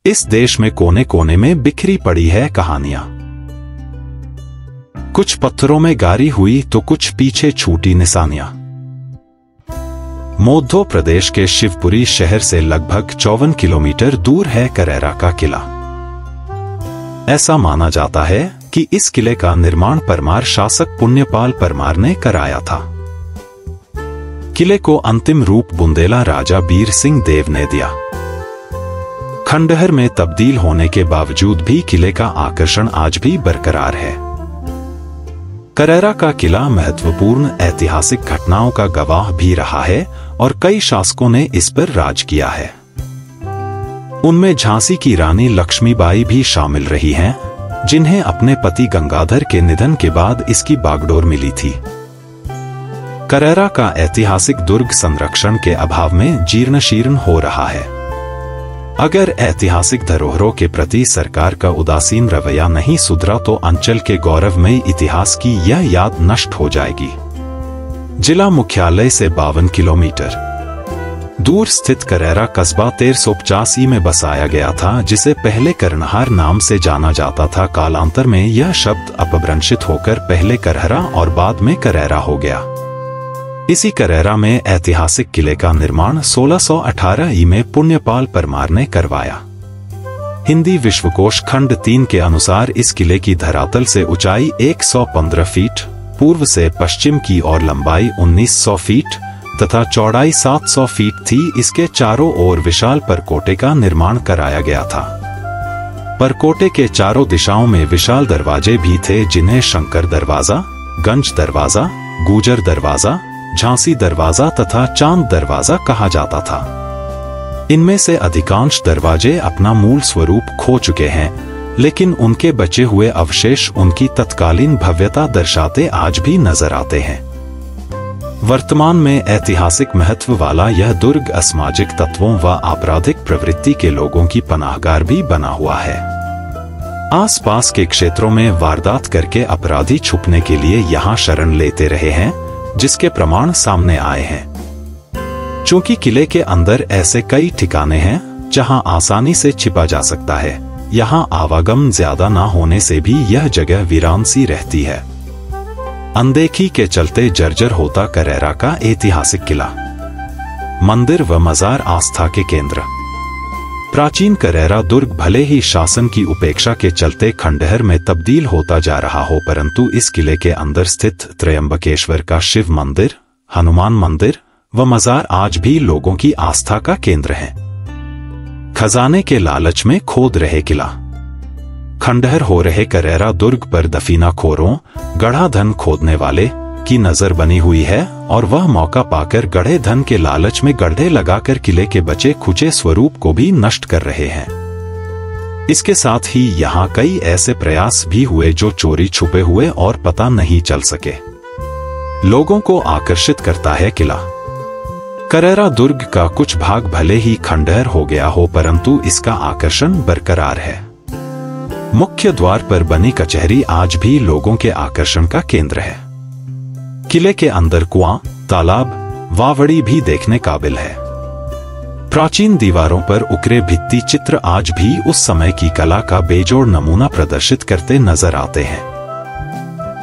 इस देश में कोने कोने में बिखरी पड़ी है कहानियां। कुछ पत्थरों में गारी हुई तो कुछ पीछे छूटी निशानियां। मध्य प्रदेश के शिवपुरी शहर से लगभग 54 किलोमीटर दूर है करैरा का किला। ऐसा माना जाता है कि इस किले का निर्माण परमार शासक पुण्यपाल परमार ने कराया था। किले को अंतिम रूप बुंदेला राजा बीर सिंह देव ने दिया। खंडहर में तब्दील होने के बावजूद भी किले का आकर्षण आज भी बरकरार है। करैरा का किला महत्वपूर्ण ऐतिहासिक घटनाओं का गवाह भी रहा है और कई शासकों ने इस पर राज किया है। उनमें झांसी की रानी लक्ष्मीबाई भी शामिल रही हैं, जिन्हें अपने पति गंगाधर के निधन के बाद इसकी बागडोर मिली थी। करैरा का ऐतिहासिक दुर्ग संरक्षण के अभाव में जीर्ण शीर्ण हो रहा है। अगर ऐतिहासिक धरोहरों के प्रति सरकार का उदासीन रवैया नहीं सुधरा तो अंचल के गौरवमयी इतिहास की यह याद नष्ट हो जाएगी। जिला मुख्यालय से 52 किलोमीटर दूर स्थित करैरा कस्बा 1385 में बसाया गया था, जिसे पहले करनहार नाम से जाना जाता था। कालांतर में यह शब्द अपभ्रंशित होकर पहले करहरा और बाद में करैरा हो गया। इसी करैरा में ऐतिहासिक किले का निर्माण 1618 ई में पुण्यपाल परमार ने करवाया। हिंदी विश्वकोश खंड 3 के अनुसार इस किले की धरातल से ऊंचाई 115 फीट, पूर्व से पश्चिम की ओर लंबाई 1900 फीट तथा चौड़ाई 700 फीट थी। इसके चारों ओर विशाल परकोटे का निर्माण कराया गया था। परकोटे के चारों दिशाओं में विशाल दरवाजे भी थे, जिन्हें शंकर दरवाजा, गंज दरवाजा, गुजर दरवाजा, झांसी दरवाजा तथा चांद दरवाजा कहा जाता था। इनमें से अधिकांश दरवाजे अपना मूल स्वरूप खो चुके हैं, लेकिन उनके बचे हुए अवशेष उनकी तत्कालीन भव्यता दर्शाते आज भी नजर आते हैं। वर्तमान में ऐतिहासिक महत्व वाला यह दुर्ग असामाजिक तत्वों व आपराधिक प्रवृत्ति के लोगों की पनाहगार भी बना हुआ है। आसपास के क्षेत्रों में वारदात करके अपराधी छुपने के लिए यहाँ शरण लेते रहे हैं, जिसके प्रमाण सामने आए हैं। चूंकि किले के अंदर ऐसे कई ठिकाने हैं जहां आसानी से छिपा जा सकता है, यहां आवागम ज्यादा ना होने से भी यह जगह वीरान सी रहती है। अनदेखी के चलते जर्जर होता करैरा का ऐतिहासिक किला। मंदिर व मजार आस्था के केंद्र। प्राचीन करैरा दुर्ग भले ही शासन की उपेक्षा के चलते खंडहर में तब्दील होता जा रहा हो, परंतु इस किले के अंदर स्थित त्रयंबकेश्वर का शिव मंदिर, हनुमान मंदिर व मजार आज भी लोगों की आस्था का केंद्र है। खजाने के लालच में खोद रहे किला। खंडहर हो रहे करैरा दुर्ग पर दफीनाखोरों, गढ़ा धन खोदने वाले की नजर बनी हुई है और वह मौका पाकर गढ़े धन के लालच में गड्ढे लगाकर किले के बचे खुचे स्वरूप को भी नष्ट कर रहे हैं। इसके साथ ही यहाँ कई ऐसे प्रयास भी हुए जो चोरी छुपे हुए और पता नहीं चल सके। लोगों को आकर्षित करता है किला। करैरा दुर्ग का कुछ भाग भले ही खंडहर हो गया हो, परंतु इसका आकर्षण बरकरार है। मुख्य द्वार पर बनी कचहरी आज भी लोगों के आकर्षण का केंद्र है। किले के अंदर कुआं, तालाब, वावड़ी भी देखने काबिल है। प्राचीन दीवारों पर उकरे भित्ति चित्र आज भी उस समय की कला का बेजोड़ नमूना प्रदर्शित करते नजर आते हैं।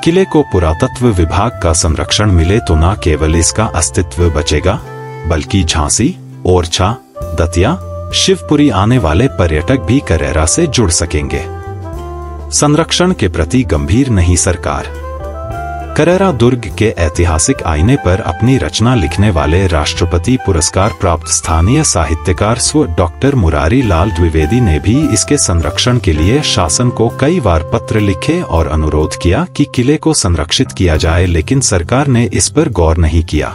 किले को पुरातत्व विभाग का संरक्षण मिले तो न केवल इसका अस्तित्व बचेगा, बल्कि झांसी, ओरछा, दतिया, शिवपुरी आने वाले पर्यटक भी करैरा से जुड़ सकेंगे। संरक्षण के प्रति गंभीर नहीं सरकार। करैरा दुर्ग के ऐतिहासिक आईने पर अपनी रचना लिखने वाले राष्ट्रपति पुरस्कार प्राप्त स्थानीय साहित्यकार स्व डॉक्टर मुरारी लाल द्विवेदी ने भी इसके संरक्षण के लिए शासन को कई बार पत्र लिखे और अनुरोध किया कि किले को संरक्षित किया जाए, लेकिन सरकार ने इस पर गौर नहीं किया।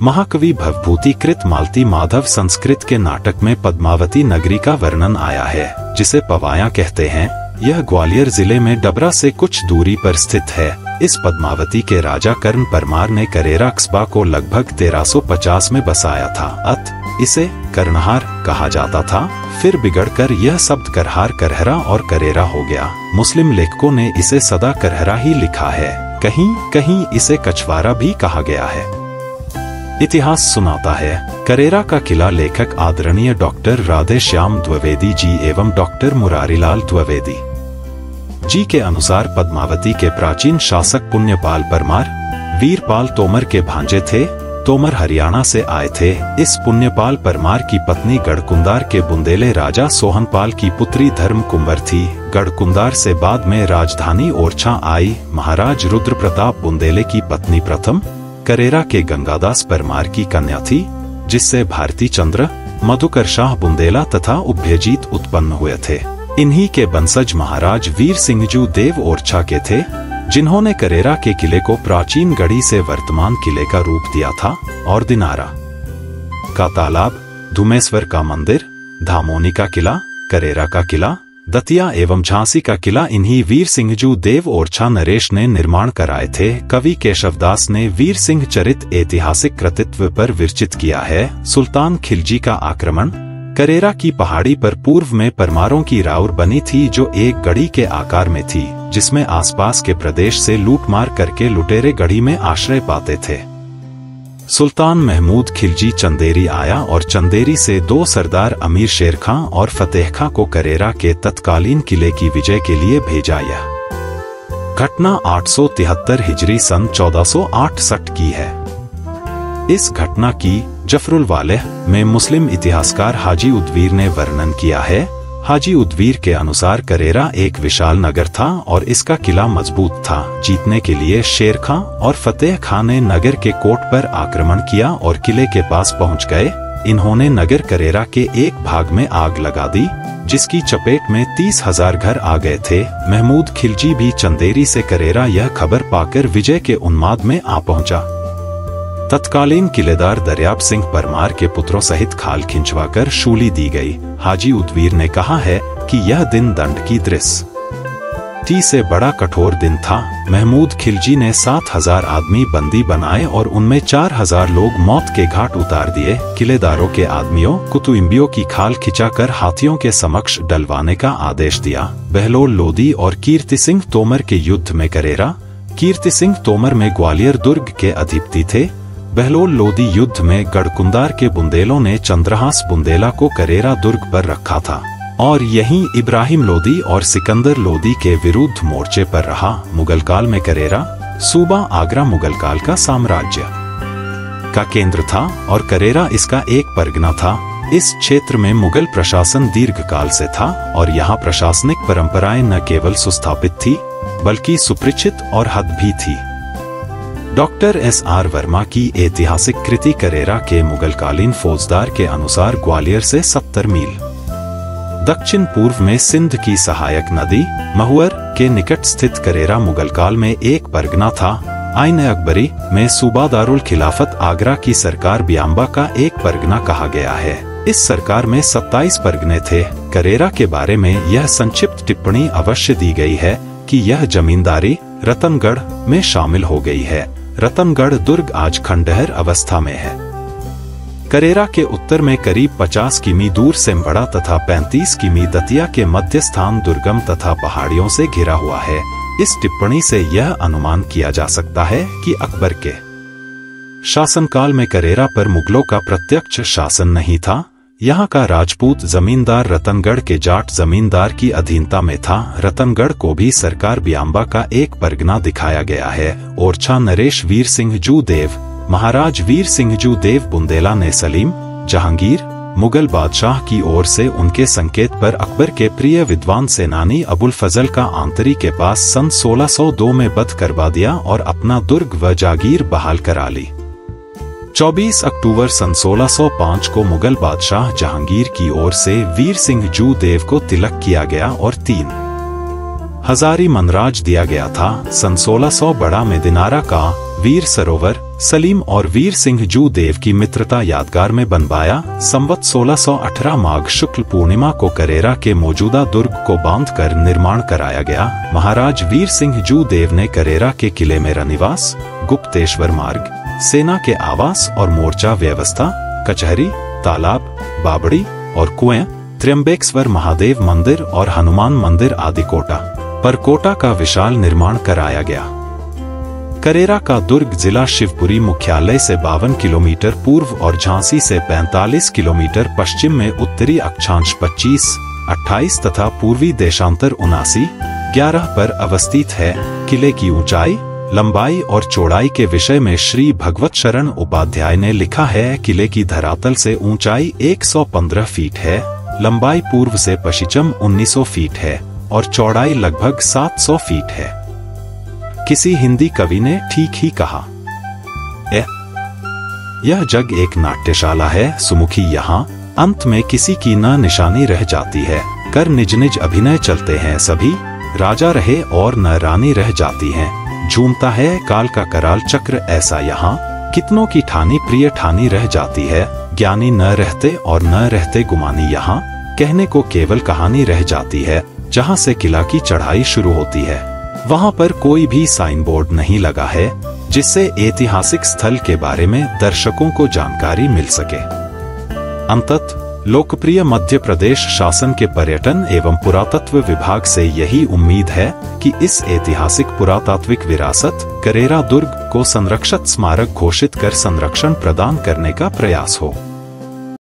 महाकवि भवभूति कृत मालती माधव संस्कृत के नाटक में पद्मावती नगरी का वर्णन आया है, जिसे पवाया कहते हैं। यह ग्वालियर जिले में डबरा से कुछ दूरी पर स्थित है। इस पद्मावती के राजा कर्ण परमार ने करैरा कस्बा को लगभग 1350 में बसाया था। इसे करनहार कहा जाता था, फिर बिगड़कर यह शब्द करहार, करहरा और करेरा हो गया। मुस्लिम लेखकों ने इसे सदा करहरा ही लिखा है, कहीं कहीं इसे कछवारा भी कहा गया है। इतिहास सुनाता है, करेरा का किला लेखक आदरणीय डॉक्टर राधेश्याम द्विवेदी जी एवं डॉक्टर मुरारीलाल द्विवेदी जी के अनुसार पद्मावती के प्राचीन शासक पुण्यपाल परमार वीरपाल तोमर के भांजे थे। तोमर हरियाणा से आए थे। इस पुण्यपाल परमार की पत्नी गढ़कुंदार के बुंदेले राजा सोहनपाल की पुत्री धर्म कुंवर थी। गढ़कुंदार से बाद में राजधानी ओरछा आई। महाराज रुद्र प्रताप बुंदेले की पत्नी प्रथम करेरा के गंगादास परमार की कन्या थी, जिससे भारती चंद्र, मधुकर शाह बुंदेला तथा उभयजीत उत्पन्न हुए थे। इन्हीं के वंशज महाराज वीर सिंहजू देव ओरछा के थे, जिन्होंने करेरा के किले को प्राचीन गढ़ी से वर्तमान किले का रूप दिया था और दिनारा का तालाब, धुमेश्वर का मंदिर, धामोनी का किला, करेरा का किला, दतिया एवं झांसी का किला इन्हीं वीर सिंहजू देव ओरछा नरेश ने निर्माण कराए थे। कवि केशवदास ने वीर सिंह चरित ऐतिहासिक कृतित्व पर विरचित किया है। सुल्तान खिलजी का आक्रमण करेरा की पहाड़ी पर पूर्व में परमारों की राउर बनी थी, जो एक गढ़ी के आकार में थी, जिसमें आसपास के प्रदेश से लूटमार करके लुटेरे गढ़ी में आश्रय पाते थे। सुल्तान महमूद खिलजी चंदेरी आया और चंदेरी से 2 सरदार अमीर शेर खां और फतेह खां को करेरा के तत्कालीन किले की विजय के लिए भेजा। यह घटना 873 हिजरी सन 1468 की है। इस घटना की जफरुल वालेह में मुस्लिम इतिहासकार हाजी उद्वीर ने वर्णन किया है। हाजी उद्वीर के अनुसार करेरा एक विशाल नगर था और इसका किला मजबूत था। जीतने के लिए शेर खां और फतेह खां ने नगर के कोट पर आक्रमण किया और किले के पास पहुंच गए। इन्होंने नगर करेरा के एक भाग में आग लगा दी, जिसकी चपेट में 30,000 घर आ गए थे। महमूद खिलजी भी चंदेरी से करेरा यह खबर पाकर विजय के उन्माद में आ पहुंचा। तत्कालीन किलेदार दरियाब सिंह परमार के पुत्रों सहित खाल खिंचवाकर शूली दी गई। हाजी उद्वीर ने कहा है कि यह दिन दंड की दृष्टि से बड़ा कठोर दिन था। महमूद खिलजी ने 7,000 आदमी बंदी बनाए और उनमें 4,000 लोग मौत के घाट उतार दिए। किलेदारों के आदमियों कुतुइम्बियों की खाल खिंचाकर हाथियों के समक्ष डलवाने का आदेश दिया। बहलोल लोदी और कीर्ति सिंह तोमर के युद्ध में करेरा। कीर्ति सिंह तोमर में ग्वालियर दुर्ग के अधिपति थे। बहलोल लोदी युद्ध में गढ़कुंदार के बुंदेलों ने चंद्रहास बुंदेला को करेरा दुर्ग पर रखा था और यहीं इब्राहिम लोदी और सिकंदर लोदी के विरुद्ध मोर्चे पर रहा। मुगल काल में करेरा सूबा आगरा मुगल काल का साम्राज्य का केंद्र था और करेरा इसका एक परगना था। इस क्षेत्र में मुगल प्रशासन दीर्घकाल से था और यहाँ प्रशासनिक परंपराएं न केवल सुस्थापित थी बल्कि सुपरिचित और हद भी थी। Doctor S.R. वर्मा की ऐतिहासिक कृति करेरा के मुगलकालीन फौजदार के अनुसार ग्वालियर से 70 मील दक्षिण पूर्व में सिंध की सहायक नदी महुअर के निकट स्थित करेरा मुगल काल में एक परगना था। आइन अकबरी में सूबा दारुल खिलाफत आगरा की सरकार बियांबा का एक परगना कहा गया है। इस सरकार में 27 परगने थे। करेरा के बारे में यह संक्षिप्त टिप्पणी अवश्य दी गई है कि यह जमींदारी रतनगढ़ में शामिल हो गई है। रतनगढ़ दुर्ग आज खंडहर अवस्था में है। करेरा के उत्तर में करीब 50 किमी दूर सेमबड़ा तथा 35 किमी दतिया के मध्य स्थान दुर्गम तथा पहाड़ियों से घिरा हुआ है। इस टिप्पणी से यह अनुमान किया जा सकता है कि अकबर के शासनकाल में करेरा पर मुगलों का प्रत्यक्ष शासन नहीं था। यहाँ का राजपूत जमींदार रतनगढ़ के जाट जमींदार की अधीनता में था। रतनगढ़ को भी सरकार बियांबा का एक परगना दिखाया गया है। ओरछा नरेश वीर सिंहजू देव महाराज वीर सिंहजू देव बुंदेला ने सलीम जहांगीर मुगल बादशाह की ओर से उनके संकेत पर अकबर के प्रिय विद्वान सेनानी अबुल फजल का आंतरी के पास सन 1602 में वध करवा दिया और अपना दुर्ग व जागीर बहाल करा ली। 24 अक्टूबर सन 1605 को मुगल बादशाह जहांगीर की ओर से वीर सिंहजू देव को तिलक किया गया और 3 हजारी मनराज दिया गया था। सन 1600 बड़ा में दिनारा का वीर सरोवर सलीम और वीर सिंहजू देव की मित्रता यादगार में बनवाया। संवत 1618 माघ शुक्ल पूर्णिमा को करेरा के मौजूदा दुर्ग को बांधकर निर्माण कराया गया। महाराज वीर सिंहजू देव ने करेरा के किले में रनिवास, गुप्तेश्वर मार्ग, सेना के आवास और मोर्चा व्यवस्था, कचहरी, तालाब, बाबड़ी और कुएं, त्र्यंबकेश्वर महादेव मंदिर और हनुमान मंदिर आदि कोटा पर कोटा का विशाल निर्माण कराया गया। करेरा का दुर्ग जिला शिवपुरी मुख्यालय से 52 किलोमीटर पूर्व और झांसी से 45 किलोमीटर पश्चिम में उत्तरी अक्षांश 25, 28 तथा पूर्वी देशांतर 79, 11 पर अवस्थित है। किले की ऊंचाई, लंबाई और चौड़ाई के विषय में श्री भगवत शरण उपाध्याय ने लिखा है, किले की धरातल से ऊंचाई 115 फीट है, लंबाई पूर्व से पश्चिम 1900 फीट है और चौड़ाई लगभग 700 फीट है। किसी हिंदी कवि ने ठीक ही कहा, यह जग एक नाट्यशाला है, सुमुखी यहाँ अंत में किसी की न निशानी रह जाती है। कर निज निज अभिनय चलते हैं सभी, राजा रहे और न रानी रह जाती हैं। झूमता है काल का कराल चक्र ऐसा यहाँ, कितनों की ठानी प्रिय ठानी रह जाती है। ज्ञानी न रहते और न रहते गुमानी यहाँ, कहने को केवल कहानी रह जाती है। जहाँ से किला की चढ़ाई शुरू होती है वहाँ पर कोई भी साइन बोर्ड नहीं लगा है, जिससे ऐतिहासिक स्थल के बारे में दर्शकों को जानकारी मिल सके। अंततः लोकप्रिय मध्य प्रदेश शासन के पर्यटन एवं पुरातत्व विभाग से यही उम्मीद है कि इस ऐतिहासिक पुरातात्विक विरासत करेरा दुर्ग को संरक्षित स्मारक घोषित कर संरक्षण प्रदान करने का प्रयास हो।